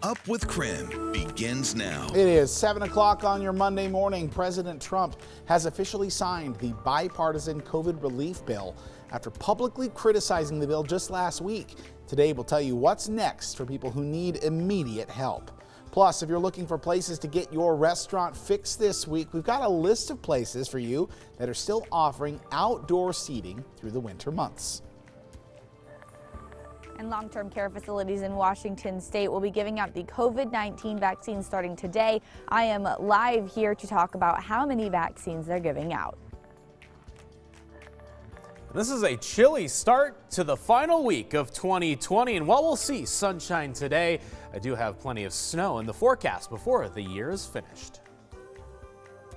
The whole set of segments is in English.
Up with KREM begins now. It is 7 o'clock on your Monday morning. President Trump has officially signed the bipartisan COVID relief bill after publicly criticizing the bill just last week. Today we'll tell you what's next for people who need immediate help. Plus, if you're looking for places to get your restaurant fixed this week, we've got a list of places for you that are still offering outdoor seating through the winter months. And long-term care facilities in Washington state will be giving out the COVID-19 vaccine starting today. I am live here to talk about how many vaccines they're giving out. This is a chilly start to the final week of 2020, and while we'll see sunshine today, I do have plenty of snow in the forecast before the year is finished.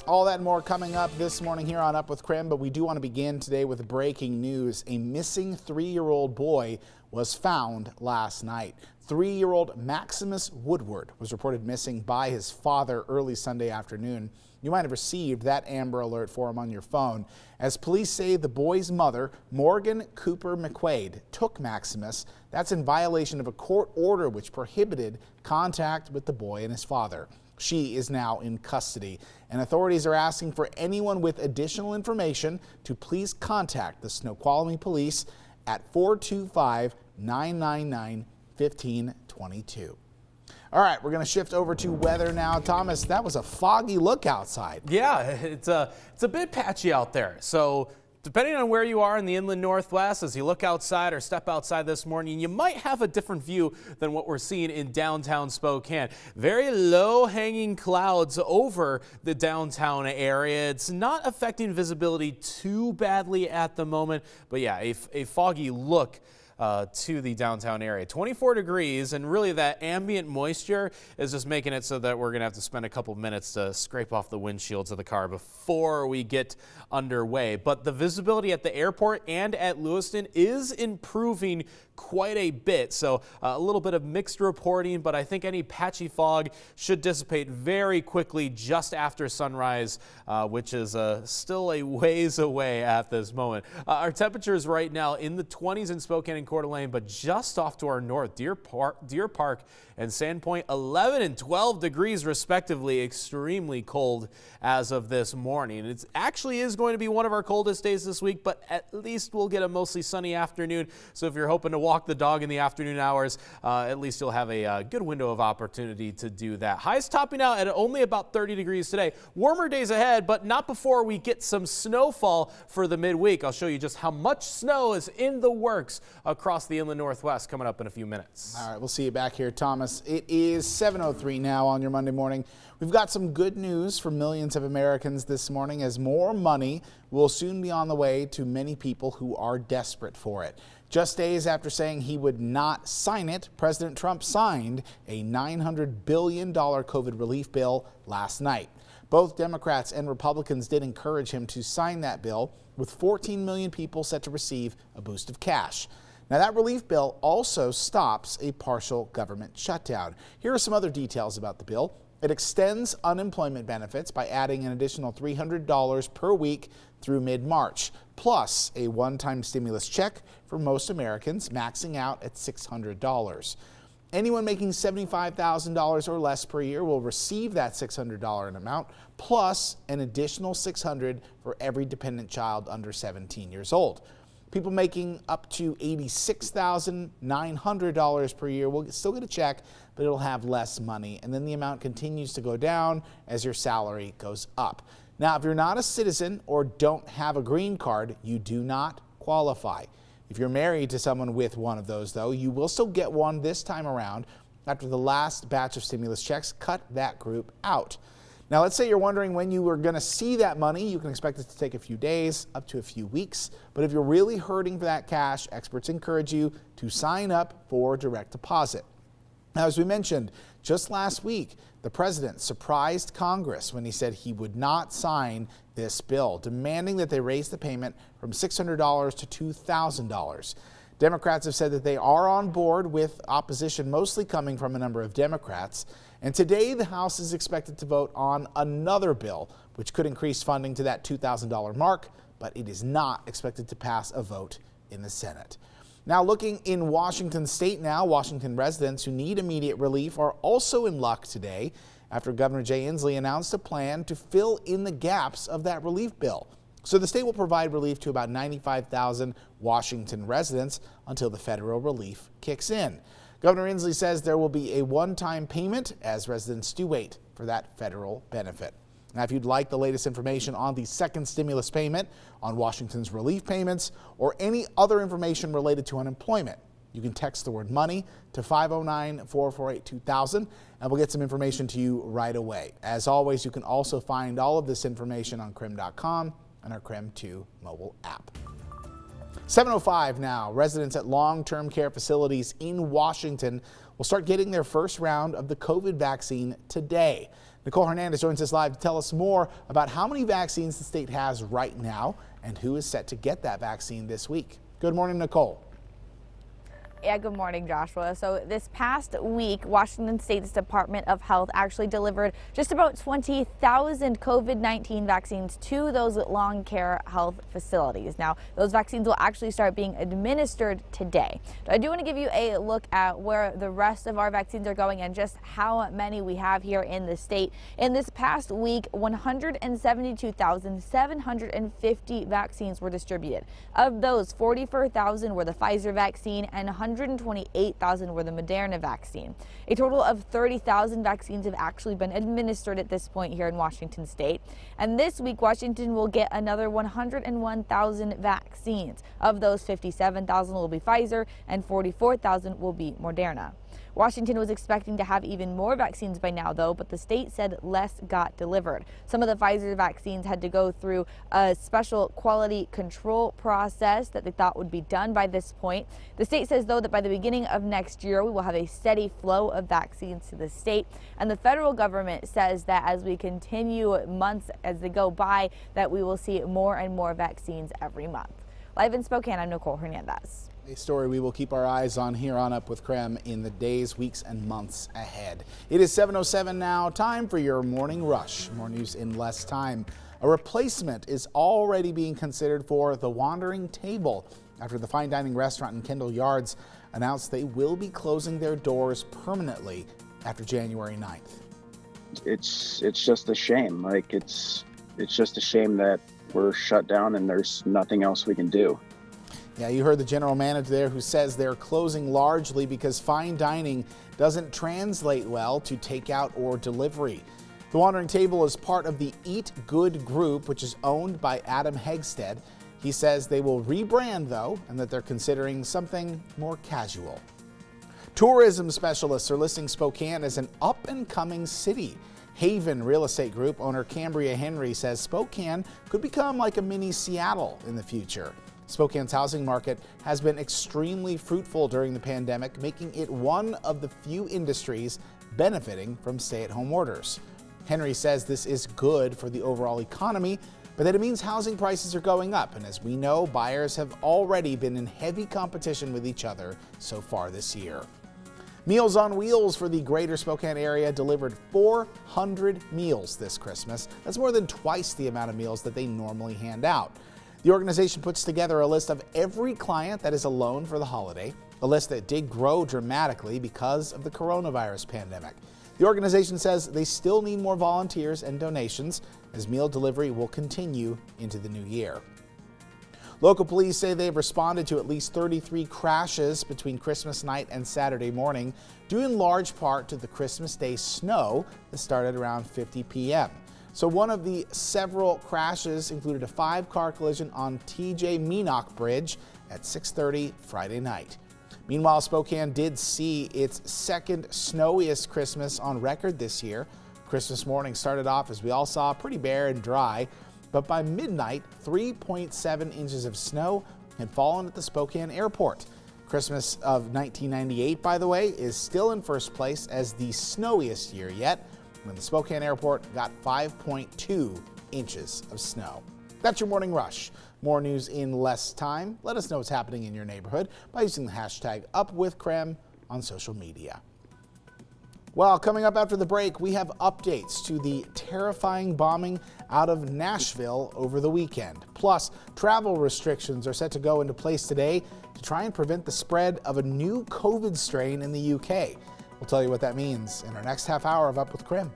All that and more coming up this morning here on Up with KREM, but we do want to begin today with breaking news. A missing 3-year-old boy was found last night. 3-year-old Maximus Woodward was reported missing by his father early Sunday afternoon. You might have received that Amber Alert for him on your phone. As police say, the boy's mother, Morgan Cooper McQuaid, took Maximus. That's in violation of a court order which prohibited contact with the boy and his father. She is now in custody, and authorities are asking for anyone with additional information to please contact the Snoqualmie Police at 425-999-1522. All right, we're going to shift over to weather now. Thomas, that was a foggy look outside. Yeah, it's a bit patchy out there. So depending on where you are in the inland northwest, as you look outside or step outside this morning, you might have a different view than what we're seeing in downtown Spokane. Very low hanging clouds over the downtown area. It's not affecting visibility too badly at the moment, but yeah, a foggy look to the downtown area. 24 degrees, and really that ambient moisture is just making it so that we're going to have to spend a couple minutes to scrape off the windshields of the car before we get underway. But the visibility at the airport and at Lewiston is improving quite a bit. So a little bit of mixed reporting, but I think any patchy fog should dissipate very quickly just after sunrise, which is still a ways away at this moment. Our temperatures right now in the 20s in Spokane and Coeur d'Alene, but just off to our north, Deer Park and Sandpoint, 11 and 12 degrees respectively. Extremely cold as of this morning. It actually is going to be one of our coldest days this week, but at least we'll get a mostly sunny afternoon. So if you're hoping to walk the dog in the afternoon hours, at least you'll have a good window of opportunity to do that. Highs topping out at only about 30 degrees today. Warmer days ahead, but not before we get some snowfall for the midweek. I'll show you just how much snow is in the works across the inland northwest coming up in a few minutes. All right, we'll see you back here, Thomas. It is 7:03 now on your Monday morning. We've got some good news for millions of Americans this morning, as more money will soon be on the way to many people who are desperate for it. Just days after saying he would not sign it, President Trump signed a $900 billion COVID relief bill last night. Both Democrats and Republicans did encourage him to sign that bill, with 14 million people set to receive a boost of cash. Now, that relief bill also stops a partial government shutdown. Here are some other details about the bill. It extends unemployment benefits by adding an additional $300 per week through mid-March, plus a one-time stimulus check for most Americans, maxing out at $600. Anyone making $75,000 or less per year will receive that $600 amount, plus an additional $600 for every dependent child under 17 years old. People making up to $86,900 per year will still get a check, but it'll have less money. And then the amount continues to go down as your salary goes up. Now, if you're not a citizen or don't have a green card, you do not qualify. If you're married to someone with one of those, though, you will still get one this time around after the last batch of stimulus checks cut that group out. Now, let's say you're wondering when you are going to see that money. You can expect it to take a few days, up to a few weeks. But if you're really hurting for that cash, experts encourage you to sign up for direct deposit. Now, as we mentioned, just last week, the president surprised Congress when he said he would not sign this bill, demanding that they raise the payment from $600 to $2,000. Democrats have said that they are on board, with opposition mostly coming from a number of Democrats. And today, the House is expected to vote on another bill, which could increase funding to that $2,000 mark, but it is not expected to pass a vote in the Senate. Now looking in Washington state now, Washington residents who need immediate relief are also in luck today after Governor Jay Inslee announced a plan to fill in the gaps of that relief bill. So the state will provide relief to about 95,000 Washington residents until the federal relief kicks in. Governor Inslee says there will be a one-time payment as residents do wait for that federal benefit. Now, if you'd like the latest information on the second stimulus payment, on Washington's relief payments, or any other information related to unemployment, you can text the word money to 509-448-2000 and we'll get some information to you right away. As always, you can also find all of this information on KREM.com and our KREM 2 mobile app. 7:05 now. Residents at long-term care facilities in Washington will start getting their first round of the COVID vaccine today. Nicole Hernandez joins us live to tell us more about how many vaccines the state has right now and who is set to get that vaccine this week. Good morning, Nicole. Yeah, good morning, Joshua. So this past week, Washington State's Department of Health actually delivered just about 20,000 COVID-19 vaccines to those long care health facilities. Now, those vaccines will actually start being administered today. But I do want to give you a look at where the rest of our vaccines are going and just how many we have here in the state. In this past week, 172,750 vaccines were distributed. Of those, 44,000 were the Pfizer vaccine and 128,000 were the Moderna vaccine. A total of 30,000 vaccines have actually been administered at this point here in Washington state. And this week, Washington will get another 101,000 vaccines. Of those, 57,000 will be Pfizer and 44,000 will be Moderna. Washington was expecting to have even more vaccines by now, though, but the state said less got delivered. Some of the Pfizer vaccines had to go through a special quality control process that they thought would be done by this point. The state says, though, that by the beginning of next year, we will have a steady flow of vaccines to the state. And the federal government says that as we continue months as they go by, that we will see more and more vaccines every month. Live in Spokane, I'm Nicole Hernandez. A story we will keep our eyes on here on Up with KREM in the days, weeks, and months ahead. It is 7:07 now. Time for your morning rush. More news in less time. A replacement is already being considered for the Wandering Table after the fine dining restaurant in Kendall Yards announced they will be closing their doors permanently after January 9th. It's just a shame. Like it's just a shame that we're shut down and there's nothing else we can do. Yeah, you heard the general manager there who says they're closing largely because fine dining doesn't translate well to takeout or delivery. The Wandering Table is part of the Eat Good group, which is owned by Adam Hegstead. He says they will rebrand, though, and that they're considering something more casual. Tourism specialists are listing Spokane as an up-and-coming city. Haven Real Estate Group owner Cambria Henry says Spokane could become like a mini Seattle in the future. Spokane's housing market has been extremely fruitful during the pandemic, making it one of the few industries benefiting from stay-at-home orders. Henry says this is good for the overall economy, but that it means housing prices are going up. And as we know, buyers have already been in heavy competition with each other so far this year. Meals on Wheels for the greater Spokane area delivered 400 meals this Christmas. That's more than twice the amount of meals that they normally hand out. The organization puts together a list of every client that is alone for the holiday, a list that did grow dramatically because of the coronavirus pandemic. The organization says they still need more volunteers and donations as meal delivery will continue into the new year. Local police say they've responded to at least 33 crashes between Christmas night and Saturday morning, due in large part to the Christmas Day snow that started around 50 p.m. So one of the several crashes included a 5-car collision on TJ Meenock Bridge at 6:30 Friday night. Meanwhile, Spokane did see its second snowiest Christmas on record this year. Christmas morning started off, as we all saw, pretty bare and dry, but by midnight, 3.7 inches of snow had fallen at the Spokane airport. Christmas of 1998, by the way, is still in first place as the snowiest year yet, when the Spokane airport got 5.2 inches of snow. That's your morning rush. More news in less time. Let us know what's happening in your neighborhood by using the hashtag #UpWithKREM on social media. Well, coming up after the break, we have updates to the terrifying bombing out of Nashville over the weekend. Plus, travel restrictions are set to go into place today to try and prevent the spread of a new COVID strain in the UK. We'll tell you what that means in our next half hour of Up with KREM.